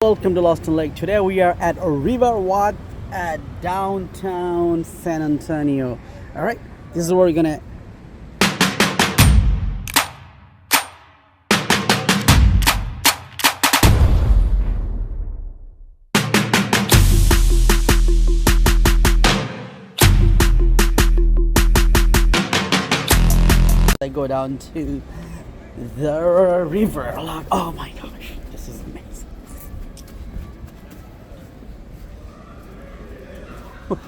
Welcome to Lost in Lake. Today we are at River Walk at downtown San Antonio. All right, this is where we're gonna. I go down to the river. Oh my gosh, this is amazing.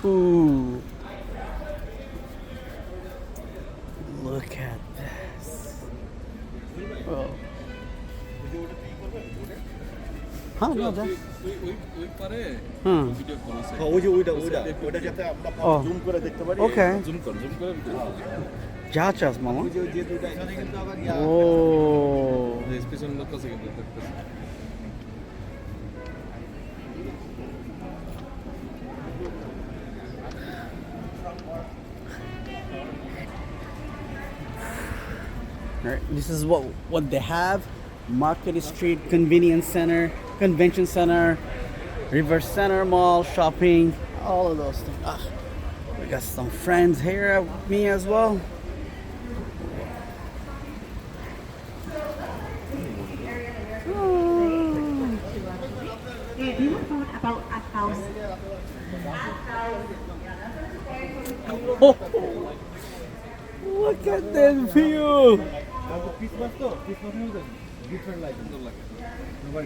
Ooh. Look at this. Oh. Huh? No, that. Oh. Okay. যা চাস মামা ও Right, this is what they have. Market Street Convenience Center, Convention Center, River Center Mall, shopping, all of those things. We got some friends here with me as well. About 1,000. Oh, look at that view.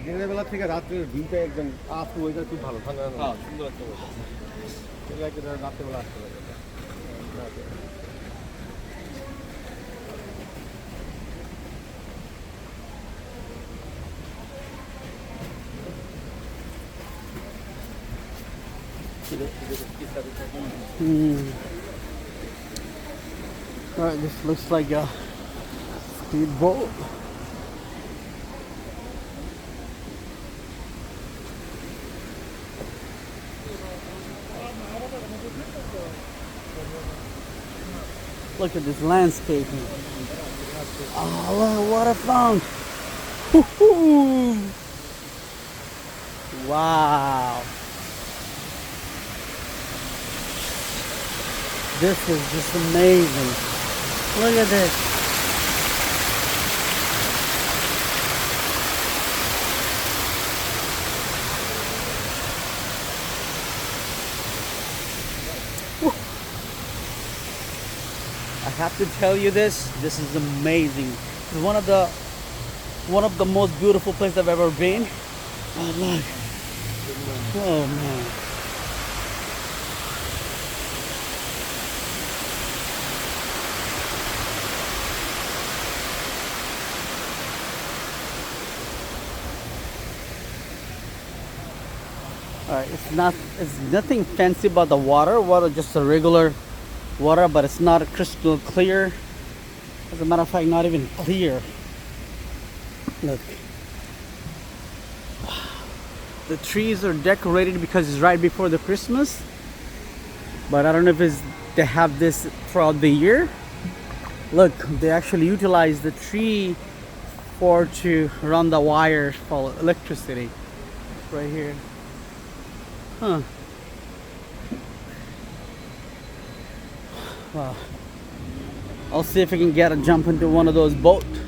দিনের বেলা থেকে রাত্রের ভিউটা একদম after weather খুব ভালো ঠান্ডা সুন্দর একটা রাত্রেবেলা আসতে পারে Alright, this looks like a speedboat. Look at this landscaping. Oh, waterfront. Woo-hoo. Wow. This is just amazing. Look at this. Woo. I have to tell you this is amazing. It's one of the most beautiful places I've ever been. Oh look. Oh man. Alright, it's nothing fancy about the water. Water just a regular water, but it's not crystal clear. As a matter of fact, not even clear. Look. The trees are decorated because it's right before the Christmas. But I don't know if they have this throughout the year. Look, they actually utilize the tree to run the wires for electricity. Right here. Huh. Wow. I'll see if I can jump into one of those boats.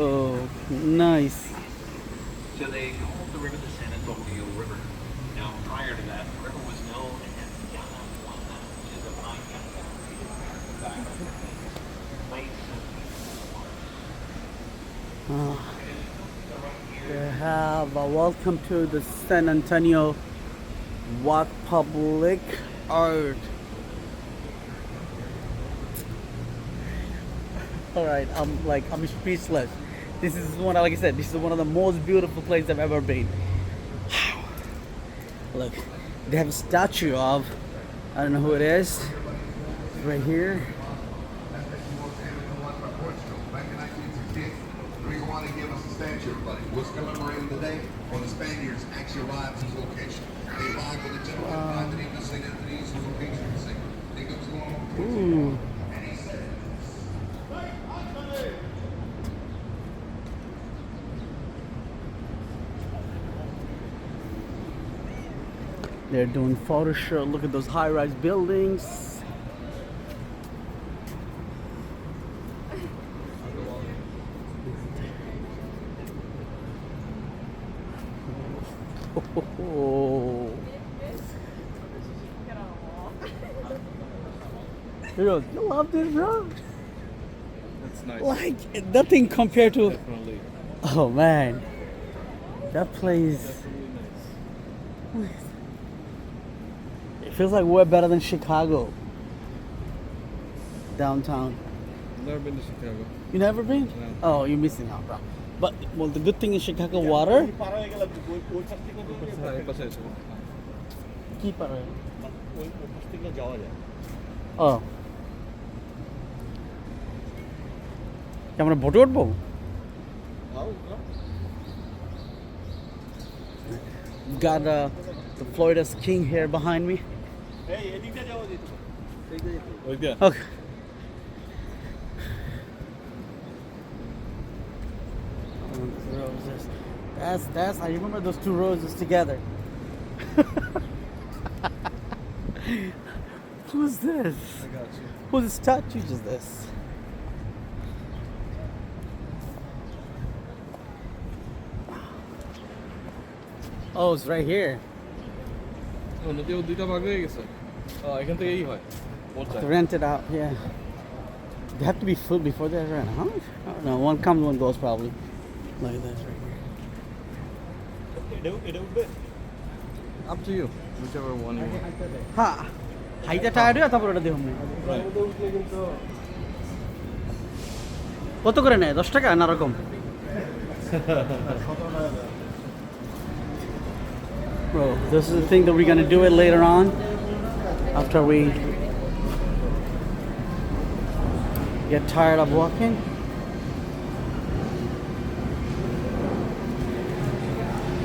Oh, nice. So they called the river the San Antonio River. Now, prior to that, the river was known as the Anahuana, which is a Mayan They have a welcome to the San Antonio Walk Public Art. All right, I'm speechless. This is one, like I said, this is one of the most beautiful places I've ever been. Look, they have a statue of, I don't know who it is, right here. Was commemorating the day when the Spaniards actually arrived at this location. They arrived with a gentleman by the name of St. Anthony's, who was a patron saint. Think it was going on. Ooh. And he said, They're doing photo shoot. Look at those high-rise buildings. Oh. You love this, bro? That's nice. Like nothing compared to. Definitely. Oh man, that place. It feels like we're better than Chicago. Downtown. Never been to Chicago. You never been? No. Oh, you're missing out, bro. But well, the good thing is Chicago water. Keep it. Oh. আমরা ভোটে উঠবো? Got the Florida's king here behind me. Okay. Roses. That's I remember those two roses together. Who's this? I got you. Whose statue is this? Oh, it's right here. নদীও দুইটা ভাগ হয়ে গেছে এখান থেকেই হয় To rent it out, yeah. They have to be full before they rent, huh? I don't know. One comes, one goes, probably. Look at this right here. Up to you, whichever one you want. Ha! হাইটা tired হয়ে তারপর ওটা দেখুন কত করে নেয় 10 টাকা না রকম Bro, this is the thing that we're gonna do it later on after we get tired of walking.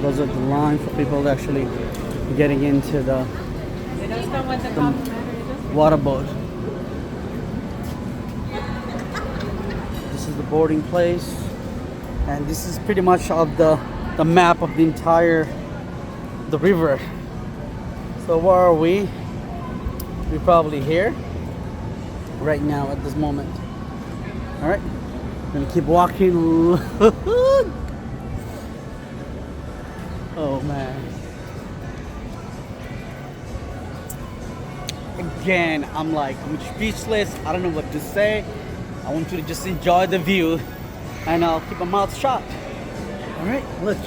Those are the line for people actually getting into the water boat. This is the boarding place, and this is pretty much of the map of the entire the river. So where are we? We're probably here right now at this moment. All right, gonna keep walking. Oh man. Again, I'm speechless. I don't know what to say. I want you to just enjoy the view, and I'll keep my mouth shut. All right, look.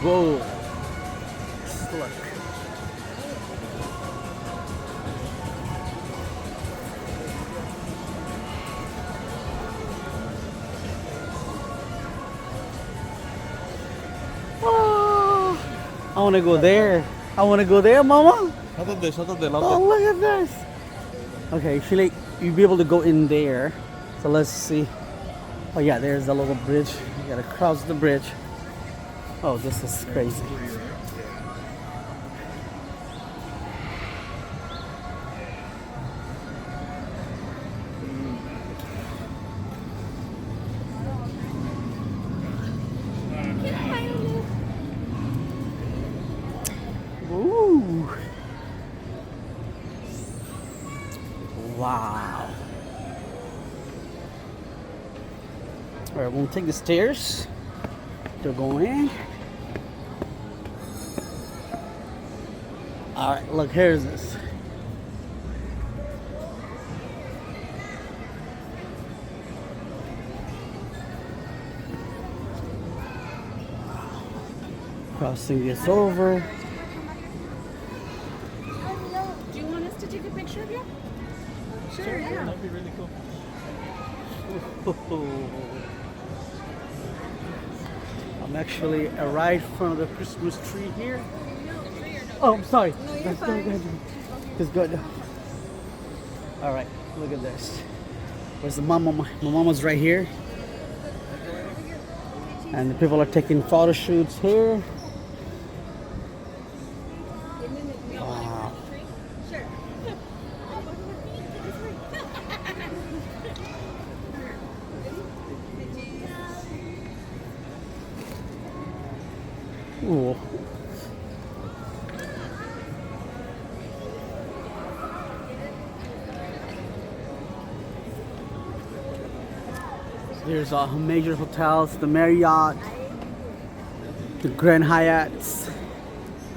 Whoa. Look. I want to go there. I want to go there, Mama. Oh, look at this. Okay, actually, you'll be able to go in there. So let's see. Oh, yeah, there's the little bridge. You gotta cross the bridge. Oh, this is crazy. Ooh. Wow. All right, we'll take the stairs. They're going. All right, look, here's this. Crossing this over. Do you want us to take a picture of you? Sure, yeah. That'd be really cool. I'm actually right in front of the Christmas tree here. Oh, I'm sorry. No, you're fine. Just good. All right, look at this. Where's the mama? My mama's right here. And the people are taking photo shoots here. Wow. Sure. Ooh. There's major hotels, the Marriott, the Grand Hyatts.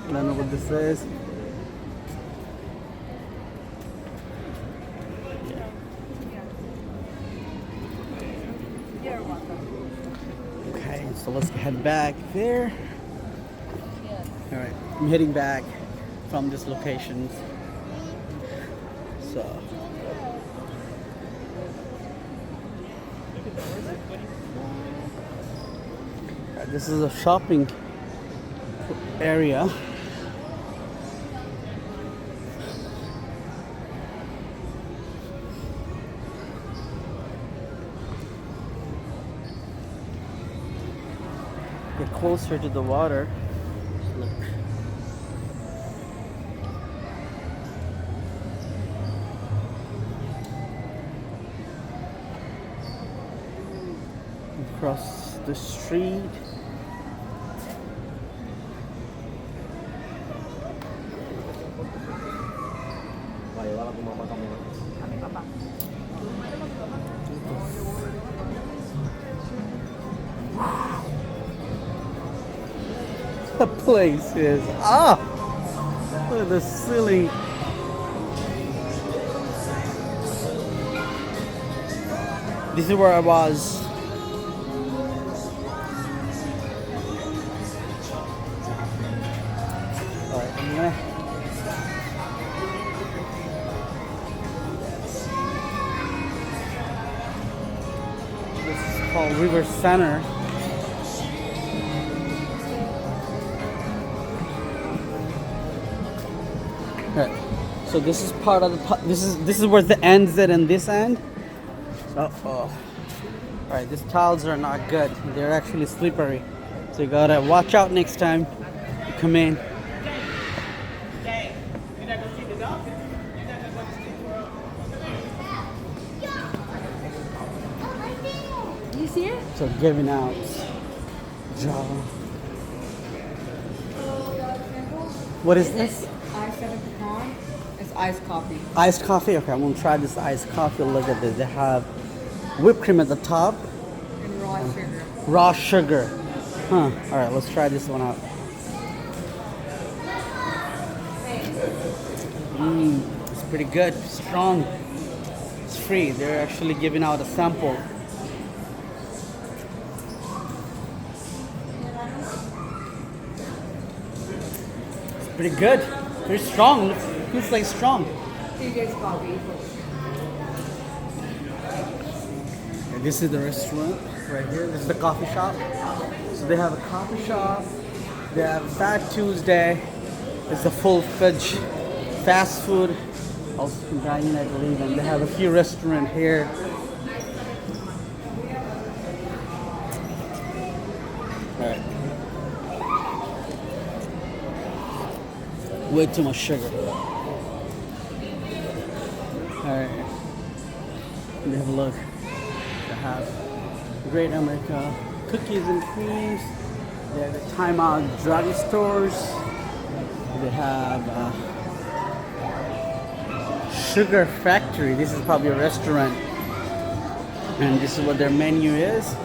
I don't know what this is. Okay, so let's head back there. All right, I'm heading back from this location. So. This is a shopping area. Get closer to the water. Look. Across the street. The place is look at the ceiling. This is where I was. Alright, I'm gonna this is called River Center. Right. So this is part of the this is where the ends it and this end. All right, these tiles are not good. They're actually slippery, so you gotta watch out next time you come in. You see it? So giving out jaw. What is this? Ice at a pecan. It's iced coffee. Iced coffee? Okay, I'm gonna try this iced coffee. Look at this. They have whipped cream at the top. And raw sugar. Raw sugar. Huh. Alright, let's try this one out. It's pretty good. Strong. It's free. They're actually giving out a sample. It's pretty good. Very strong. Feels like strong. TJ's coffee. And this is the restaurant right here. This is the coffee shop. So they have a coffee shop. They have Fat Tuesday. It's a full-fledged fast food. Also from dining, I believe. And they have a few restaurants here. Alright. Way too much sugar. Alright. Let me have a look. They have Great America cookies and creams. They have the Time Out drugstores. They have Sugar Factory. This is probably a restaurant. And this is what their menu is.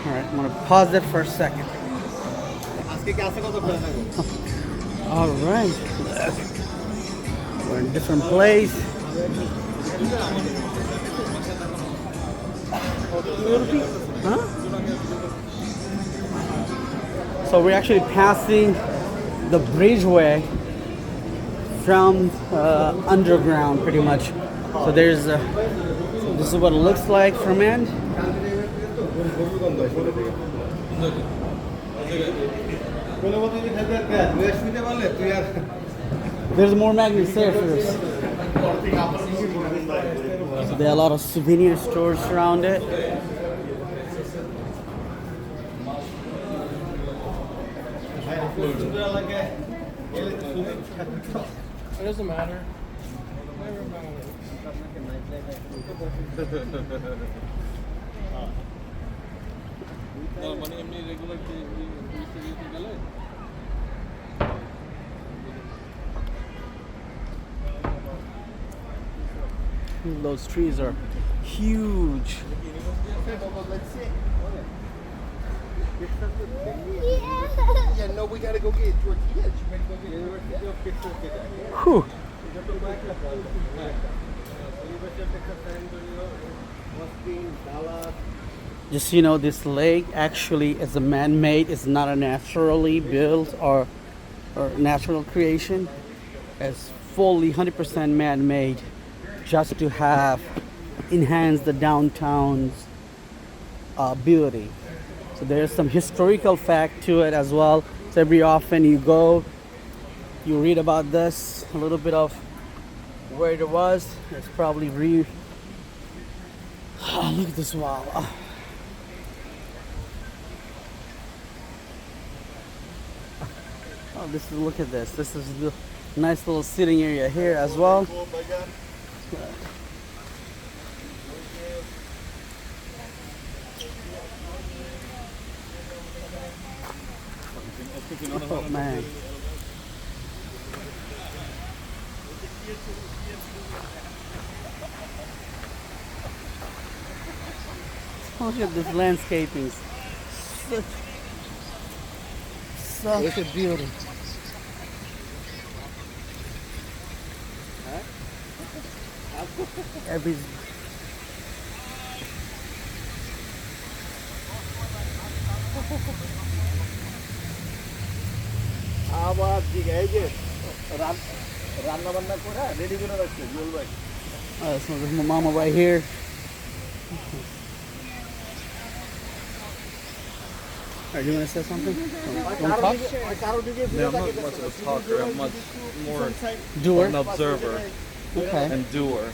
Alright, I'm gonna pause it for a second. Alright. We're in a different place. Huh? So we're actually passing the bridgeway from underground pretty much. So there's this is what it looks like from end. There's more magnets there for this. So there are a lot of souvenir stores around it. It doesn't matter. Never মানে এমনি regular গেলে Those trees are huge. Yeah, no, we gotta go get tortillas. You ready to go get University of Texas? Whew. Just so you know, this lake actually is a man-made. It's not a naturally built or natural creation. It's fully 100% man-made, just to have enhance the downtown's beauty. So there's some historical fact to it as well. So every often you go, you read about this, a little bit of where it was. It's probably look at this wall. Oh, this is, look at this. This is the nice little sitting area here as well. Oh man. Look at this landscaping. Such a beauty. Every আবার ঠিক এই যে রান্না বান্না করে ready করে রাখছে জুয়েল ভাই so there's my mama right here. Are you gonna say something? Wanna talk? Yeah, I'm not much of a talker. I'm much more Doer. an observer Okay. and doer.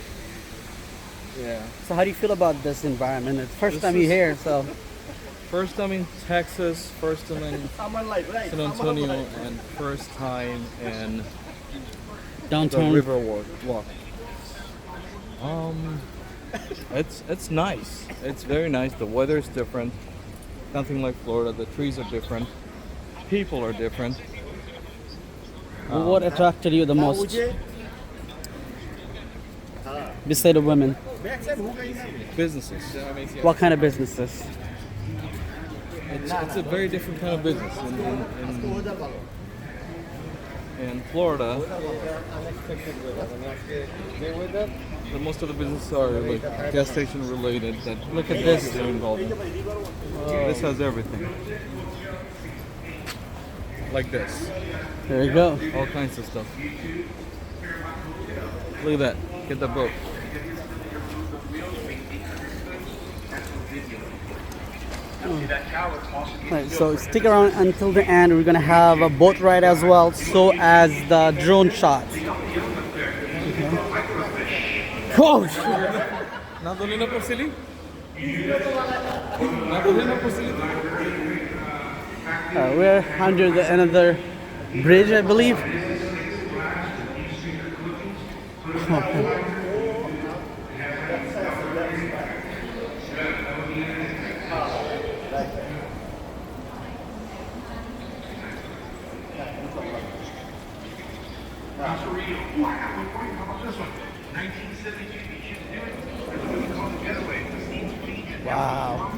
Yeah. So how do you feel about this environment? It's the first time you're here, so First time in Texas, first time in San Antonio, and first time in the downtown. river walk. It's nice. It's very nice. The weather is different. Nothing like Florida. The trees are different. People are different. What attracted you the most? Besides the women, Businesses. what kind of businesses? It's a very different kind of business. In Florida, most of the businesses are like gas station related. That Look at this. They're involved in. This has everything. Like this. There you go. All kinds of stuff. Look at that. Get the boat. Right, so stick around until the end. We're gonna have a boat ride as well, so as the drone shot. Oh, Nadolina Porceli? we're under another bridge, I believe. Wow.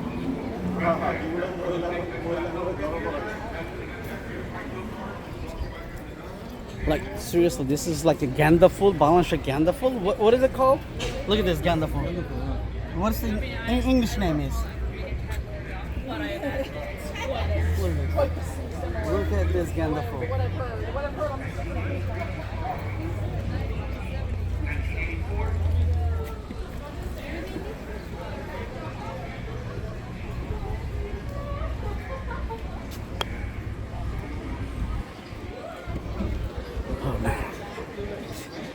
Like seriously, this is like a ganda full, Balansha ganda full. What is it called? Look at this ganda full. What's the English name is? Look at this ganda full.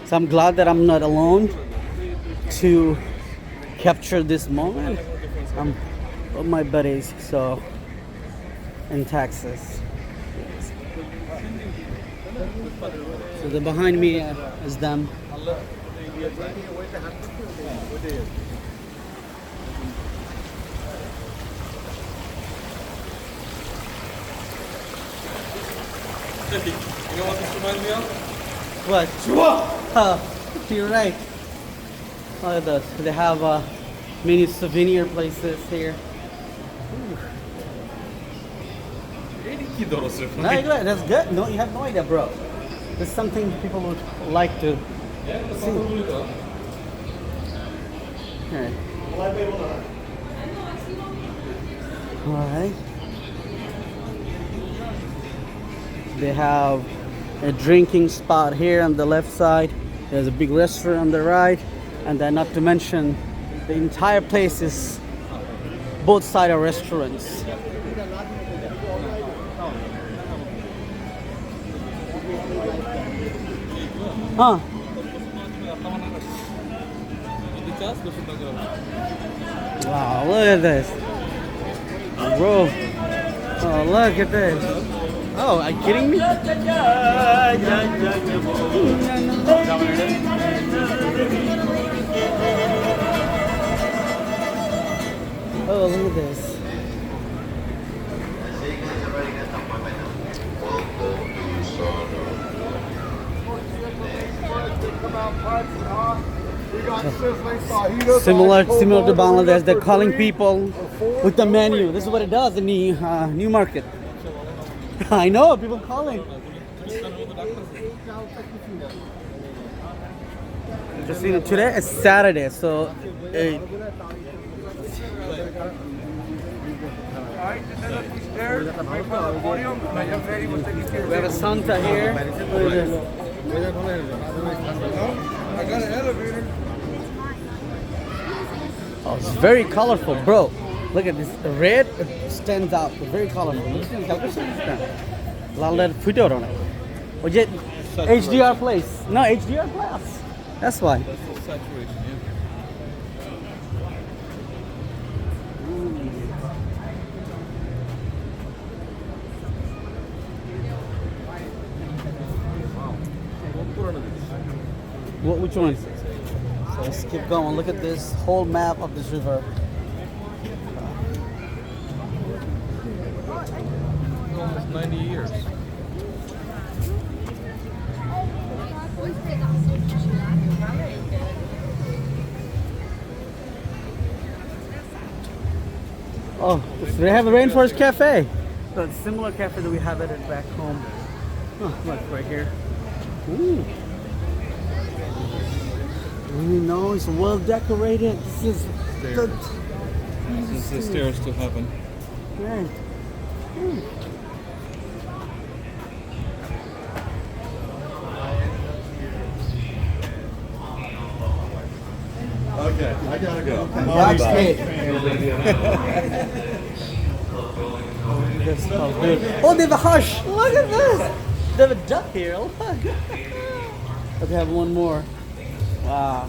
So I'm glad that I'm not alone to capture this moment. I'm with my buddies, so in Texas. So the behind me is them. You know what this reminds me of? What? You're right. Look at this. They have many souvenir places here. No, you're right. That's good. No, you have no idea, bro. It's something people would like to see. Okay. All right. They have a drinking spot here on the left side. There's a big restaurant on the right, and then not to mention the entire place is both sides are restaurants. Huh? Wow, look at this. Bro. Oh, look at this. Oh, are you kidding me? Oh, look at this. Similar to Bangladesh, they're calling people with the menu. This is what it does in the new market. I know, people calling. Just you know, today is Saturday, so we have a Santa here. I got an elevator. Oh, it's very colorful, bro. Look at this. The red stands out. It's very colorful. Let photo on it. Or just HDR place. No, HDR plus. That's why. That's the saturation, yeah. Which one? So let's keep going. Look at this whole map of this river. Almost 90 years. Oh, so they have a Rainforest Cafe. So it's a similar cafe that we have it back home. Oh, look right here. Ooh. You know, it's well decorated. This is Stairs. This is the stairs to heaven. Right. Okay, I gotta go. Oh, they have a hush. Look at this. They have a duck here. Look. Okay, I have one more. Wow.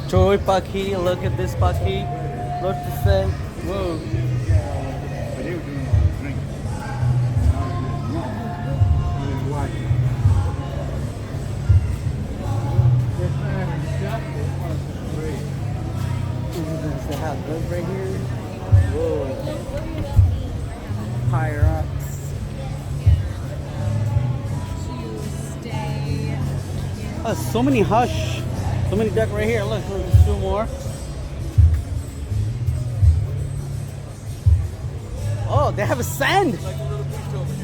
Toy Paki, look at this Paki. What to say? Whoa. They have those right here. Whoa. Higher ups. Oh, so many hush. So many duck right here. Look, there's two more. Oh, they have a sand.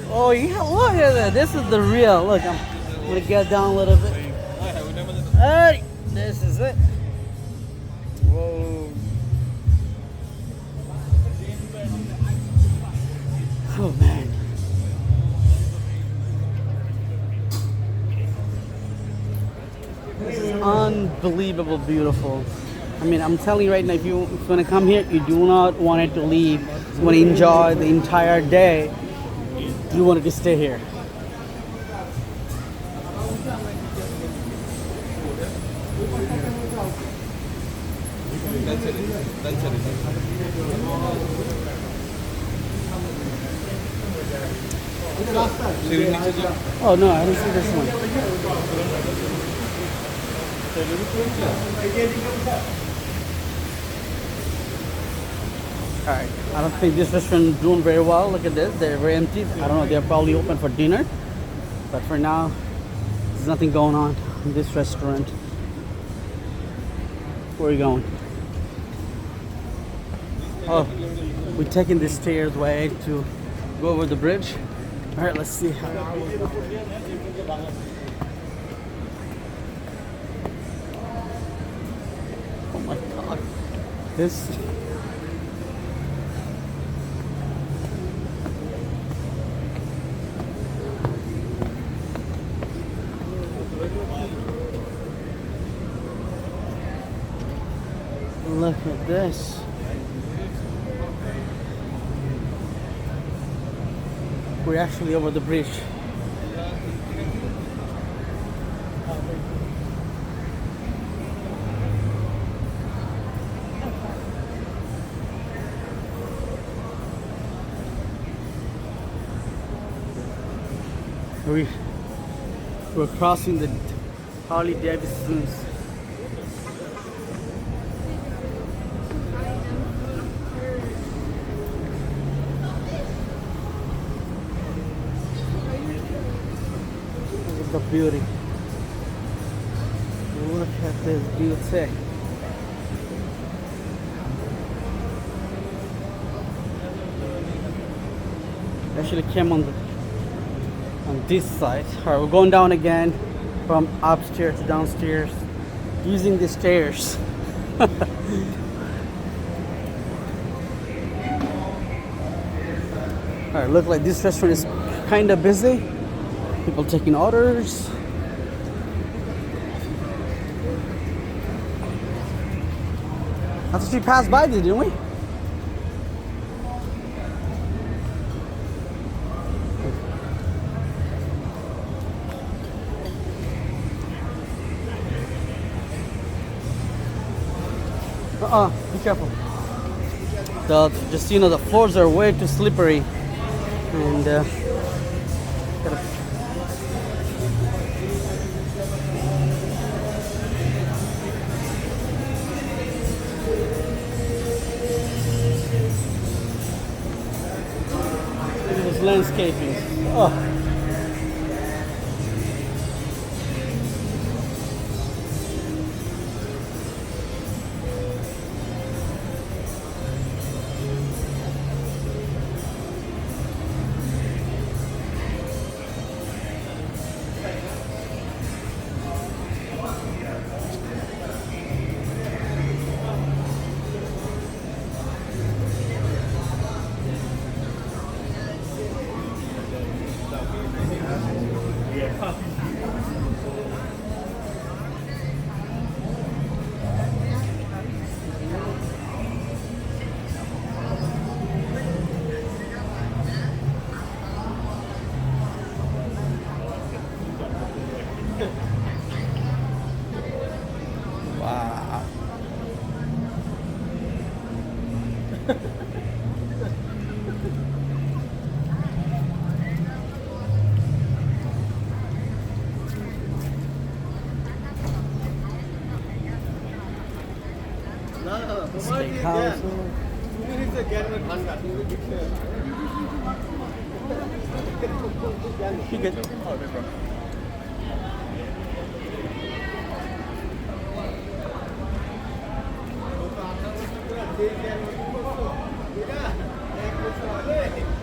Oh yeah, look at that. This is the real. Look, I'm gonna get down a little bit. Hey, this is it. Whoa. Oh man. This is unbelievable beautiful. I mean, I'm telling you right now, if you want to come here, you do not want it to leave. You want to enjoy the entire day. You wanted to stay here. Oh no, I didn't see this one. Alright, I don't think this restaurant is doing very well. Look at this, they're very empty. I don't know, they're probably open for dinner. But for now, there's nothing going on in this restaurant. Where are you going? Oh, we're taking the stairs way to go over the bridge. Alright, let's see how. Oh my god. This. Look at this. We're actually over the bridge. We're crossing the Harley Davidson's. The beauty. Look at this beauty. Actually came on this side. Alright, we're going down again from upstairs to downstairs using the stairs. Alright, look like this restaurant is kinda busy. People taking orders. I thought we passed by this, didn't we? Be careful. Just you know, the floors are way too slippery, and this landscaping. Oh. Wow. Steakhouse. You good? Oh, no problem.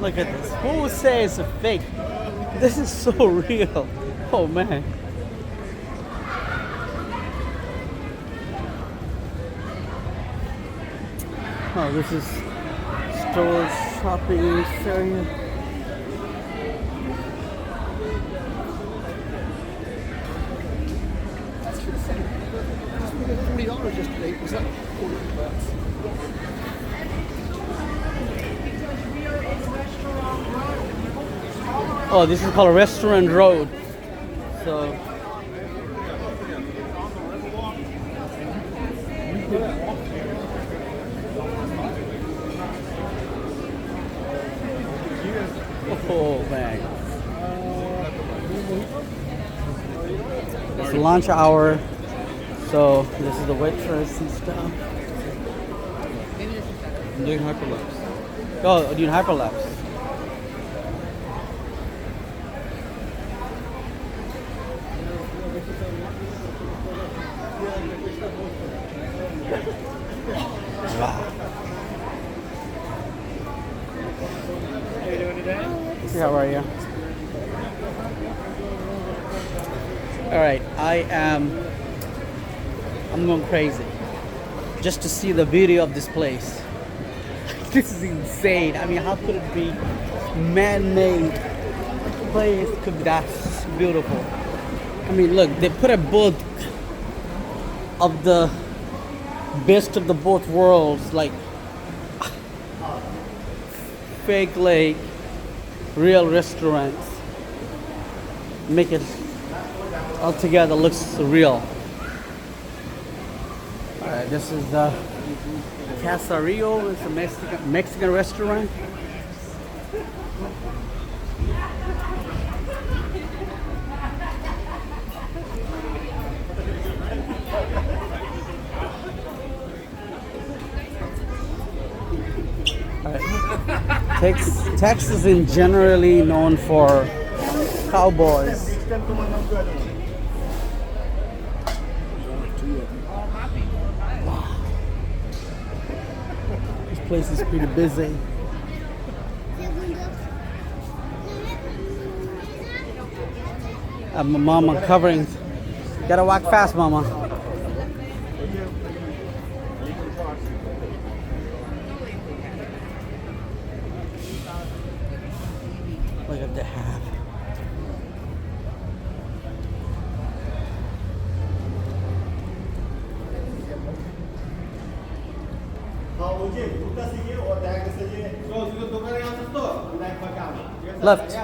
Look at this. Who would say it's a fake? This is so real. Oh man. Oh, this is stores, shopping area. $40 yesterday. Was that $40? Oh, this is called a restaurant road. So oh man. It's lunch hour. So this is the waitress and stuff. I'm doing hyperlapse. Oh, doing hyperlapse. Wow. How are you? All right, I'm going crazy just to see the beauty of this place. This is insane. I mean, how could it be man-made place could be that beautiful? I mean, look, they put a boat of the best of the both worlds, like fake lake, real restaurants. Make it all together looks real. All right, this is the Casa Rio. It's a Mexican restaurant. All right. Texas is generally known for cowboys. This place is pretty busy. My mama covering. Gotta walk fast, mama. Look at the hat. Left.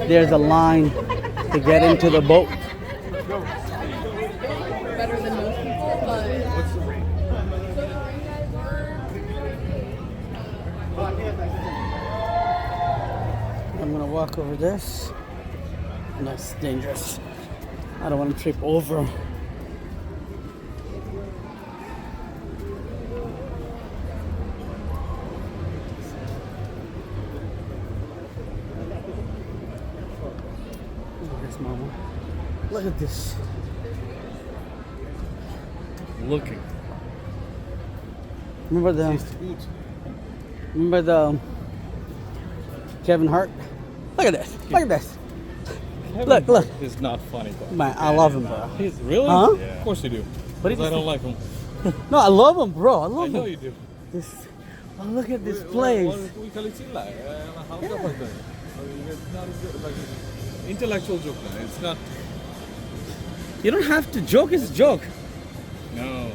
There's a line to get into the boat. Better than most people, but I'm gonna walk over this. And that's dangerous. I don't want to trip over. Look at this, mama. Look at this. Looking. Remember the Kevin Hart? Look at this. Look at this. Look. It's not funny, bro. Man, I love him, bro. He's really? Huh? Yeah. Of course you do. But But I don't like him. No, I love him, bro. I I love him. know you do. This, oh, look at this place. We call it intellectual joke. It's not. You don't have to joke. It's a joke. No.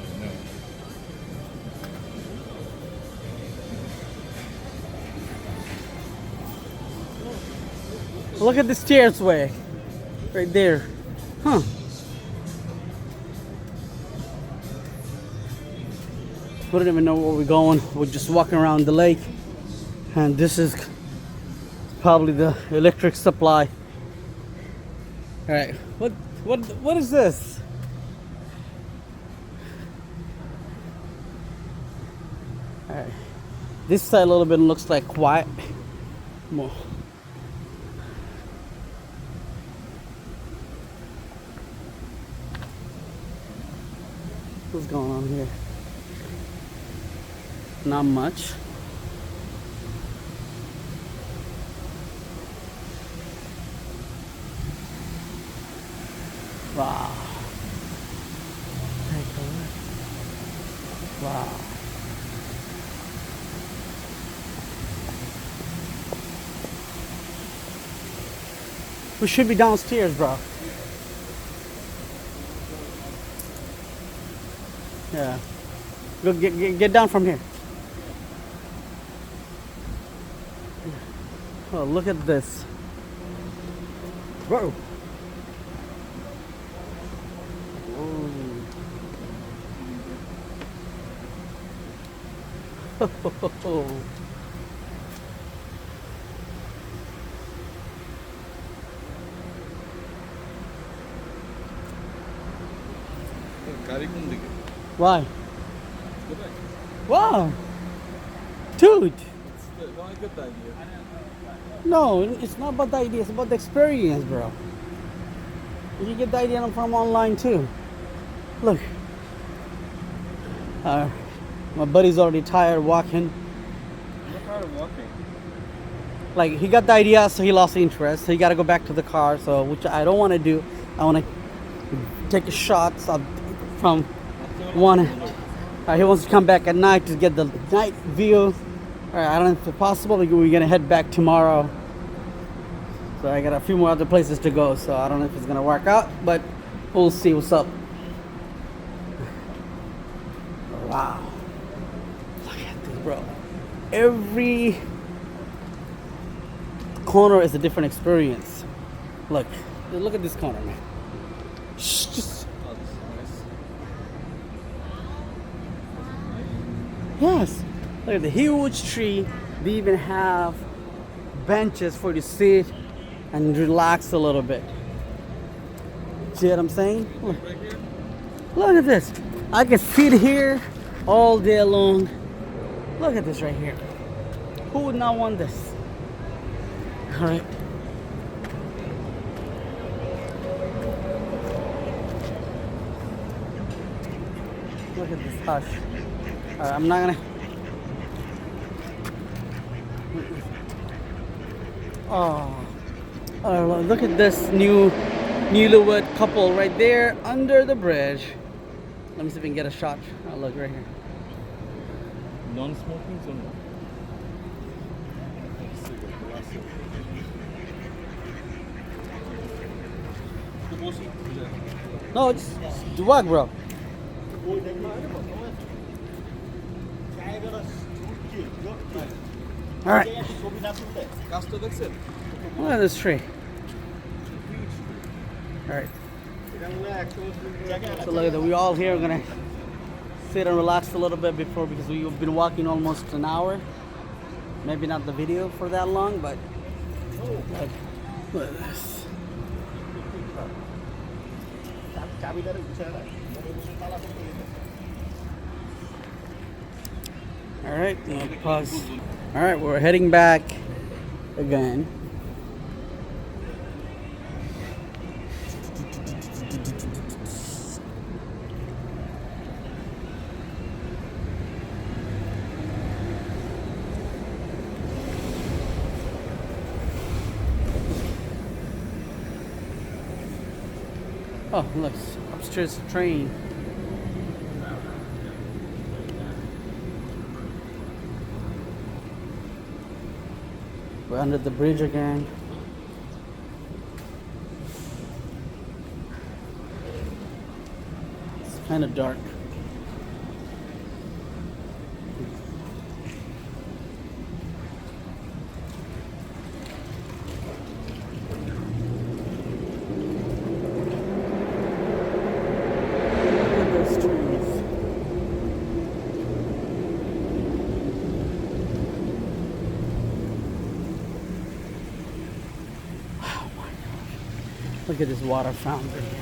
Look at the stairs way. Right there. Huh. We don't even know where we're going. We're just walking around the lake. And this is probably the electric supply. Alright. What is this? Alright. This side a little bit looks like quiet. More. What's going on here? Not much. Wow. Take a look. Wow. We should be downstairs, bro. Yeah. Go get down from here. Oh, look at this. Whoa. গাড়ি কোন দিকে? Why? Go back. Wow. Dude. Not a good idea. No, it's not about the idea. It's about the experience, bro. You can get the idea from online too. Look. My buddy's already tired walking. I'm not tired of walking. Like, he got the idea, so he lost interest. So he got to go back to the car. So, which I don't want to do. I want to take shots from one. He wants to come back at night to get the night view. I don't know if it's possible. We're gonna head back tomorrow. So I got a few more other places to go. So I don't know if it's gonna work out, but we'll see what's up. Wow. Look at this, bro. Every corner is a different experience. Look at this corner, man. Just, Oh, this is nice. yes. Look at the huge tree. They even have benches for you to sit and relax a little bit. See what I'm saying? Look at this. I can sit here all day long. Look at this right here. Who would not want this? All right. Look at this hush. All right, I'm not gonna. Oh, look at this newlywed couple right there under the bridge. Let me see if we can get a shot. Oh, look right here. Non-smoking zone. No, it's what, bro? All right. Gasto দেখছেন? Look at this tree. All right. So look at that. We all here are gonna sit and relax a little bit before, because we've been walking almost an hour. Maybe not the video for that long, but look at this. All right, pause. All right, we're heading back again. Oh, look, upstairs train. We're under the bridge again. It's kind of dark. Look at those trees. Oh my gosh. Look at this water fountain right here.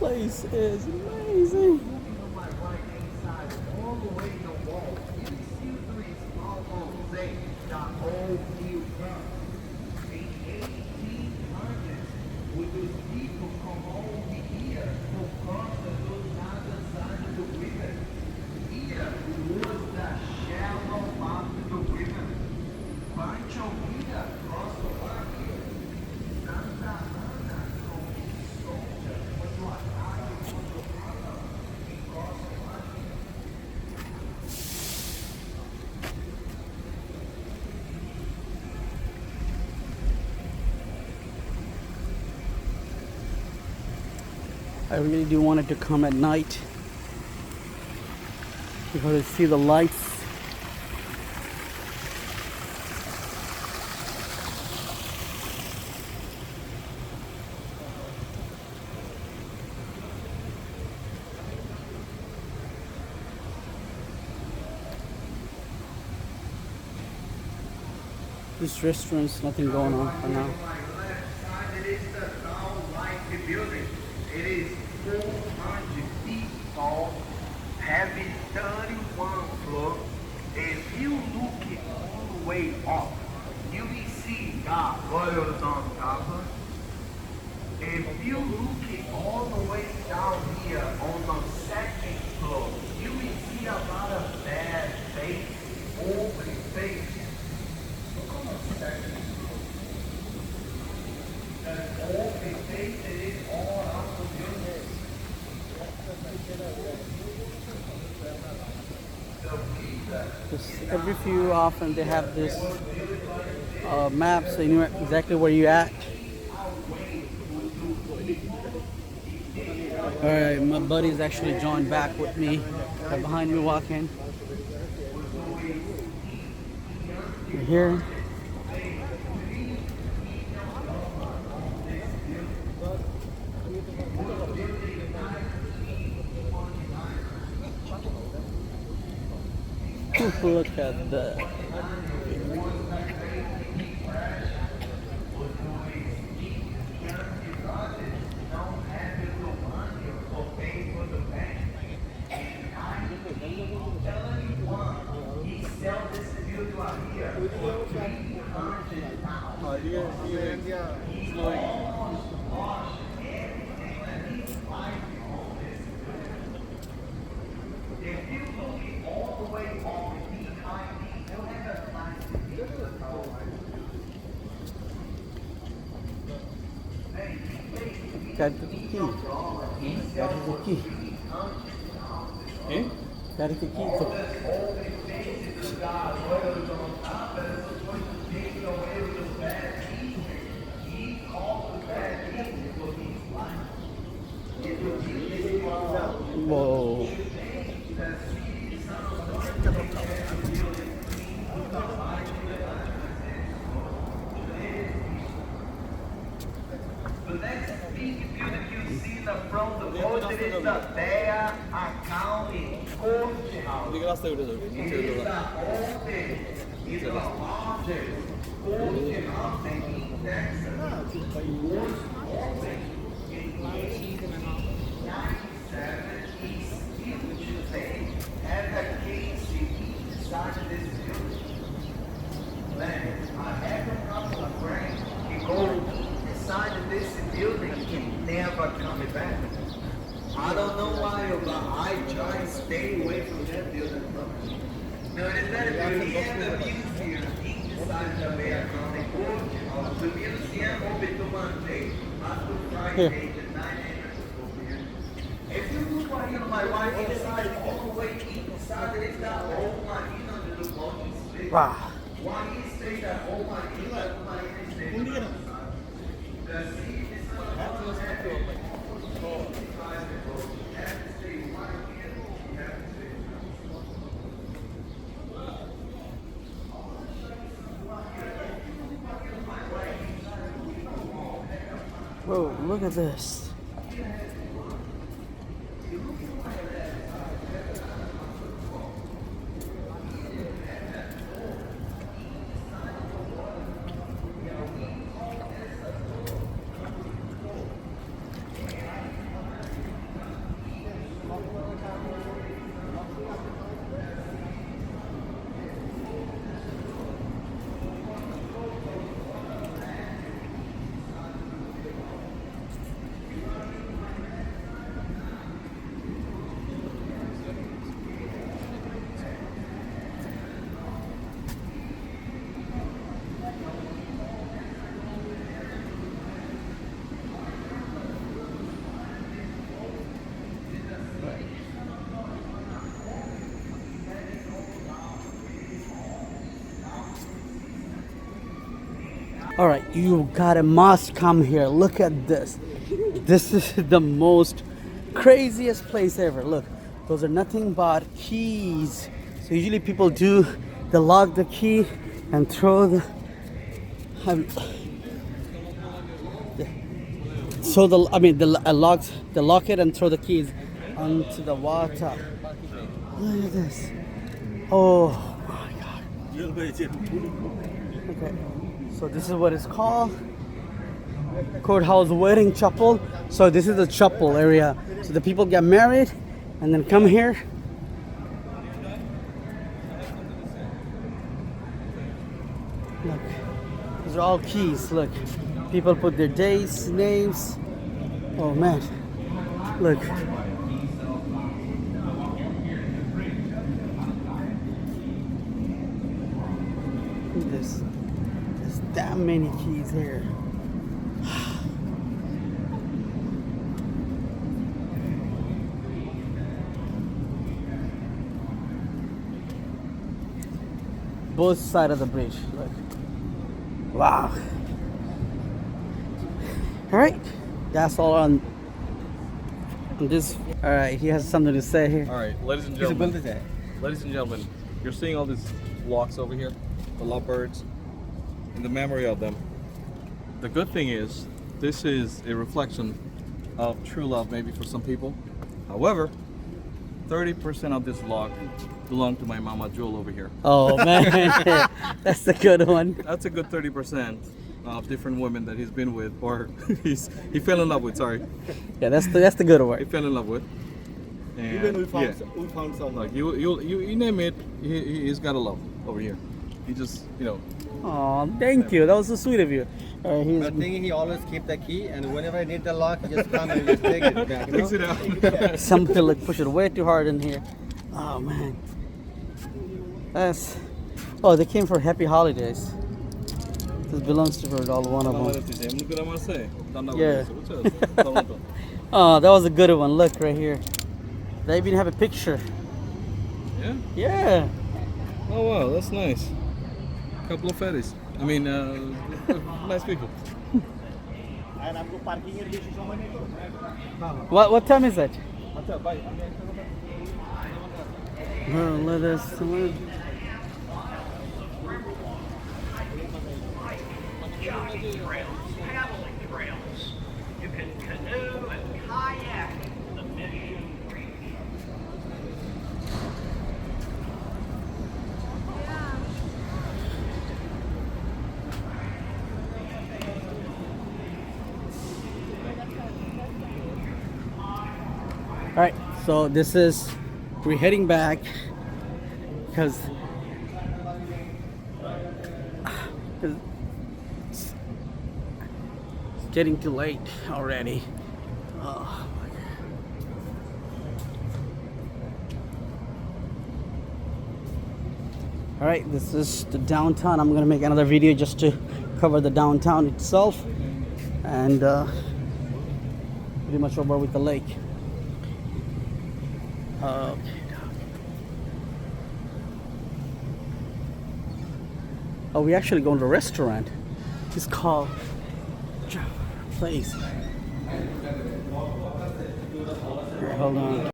Place is amazing. On my right-hand side, all the way in the wall, you can see three small homes, say, the old view front. In 1800s, when those people come over here to cross those other side of the river, here was the shallow part of the river. Pancho Villa crossed the water here. Santa Ana comes soldier. I really do want it to come at night because I see the lights. This restaurant's nothing going on for now. It is the tall-like building. It is 400 feet tall, having 31 floors. If you look it all the way up, you will see God royals on top. If you look it all the way down here on the second floor, you will see a lot of bad face, open face. Look on the second floor. That open face, it is all out of building. Just every few often they have this map so you know exactly where you're at. Alright, my buddy's actually joined back with me. Right behind me walking. We're here. Look at that. Got the key. Got the key. Eh? Got the key. Whoa. The next big building you see in the front of the road is the Bear Accounting Courthouse. Ligger nästa ordet upp. It is the oldest, it's the largest courthouse in Texas. It was opened in 1897. It still today has a case inside this building. Then I have a couple of friends who go inside this building and never come back. I don't know why, but I try to stay away from that building. No, it is that building. He has the museum inside the Bear County Court. The museum open to Monday, not to Friday, to 9 a.m. If you look right here, my wife inside, all the way inside, there is that old marina on the walking street. Wow. Why he say that old marina, that marina is the sea is Whoa, look at this. All right, you gotta must come here. Look at this. This is the most craziest place ever. Look, those are nothing but keys. So usually people do, they lock the key and throw the, so the, I mean, the lock it and throw the keys onto the water. Look at this. Oh my God. Okay, so this is what it's called. Courthouse wedding chapel. So this is the chapel area. So the people get married and then come here. Look, these are all keys. Look, people put their dates, names. Oh man, look. Look at this. There's damn many keys here. Both sides of the bridge. Look. Wow. All right. That's all on this. All right. He has something to say here. All right, ladies and gentlemen, you're seeing all these blocks over here, the lovebirds, in the memory of them. The good thing is, this is a reflection of true love, maybe for some people. However, 30% of this block belong to my mama Jewel over here. Oh man, that's a good one. That's a good 30% of different women that he's been with, or he fell in love with. Sorry, Yeah, that's the good he one. fell in love with. And Even we found, yeah, we found some. like you name it, he's got a love over here. He just, you know. Oh, thank you. That was so sweet of you. He's But thing he always keep the key, and whenever I need the lock, he just come and just take it back. You know? Fix it out. something like push it way too hard in here. Oh man, that's. Oh, they came for Happy Holidays. This belongs to her, all one of them. Yeah. Oh, that was a good one. Look right here. They even have a picture. Yeah. Yeah. Oh wow, that's nice. Couple of fetish. I mean, nice people. What time is it? Oh, let us. Trails, paddling trails. You can canoe and kayak the Mission Creek. All right, so this is, we're heading back because it's getting too late already. Oh, my God. All right, this is the downtown. I'm gonna make another video just to cover the downtown itself and pretty much over with the lake. Okay. Oh, we actually going to a restaurant. It's called Place. Here, hold on.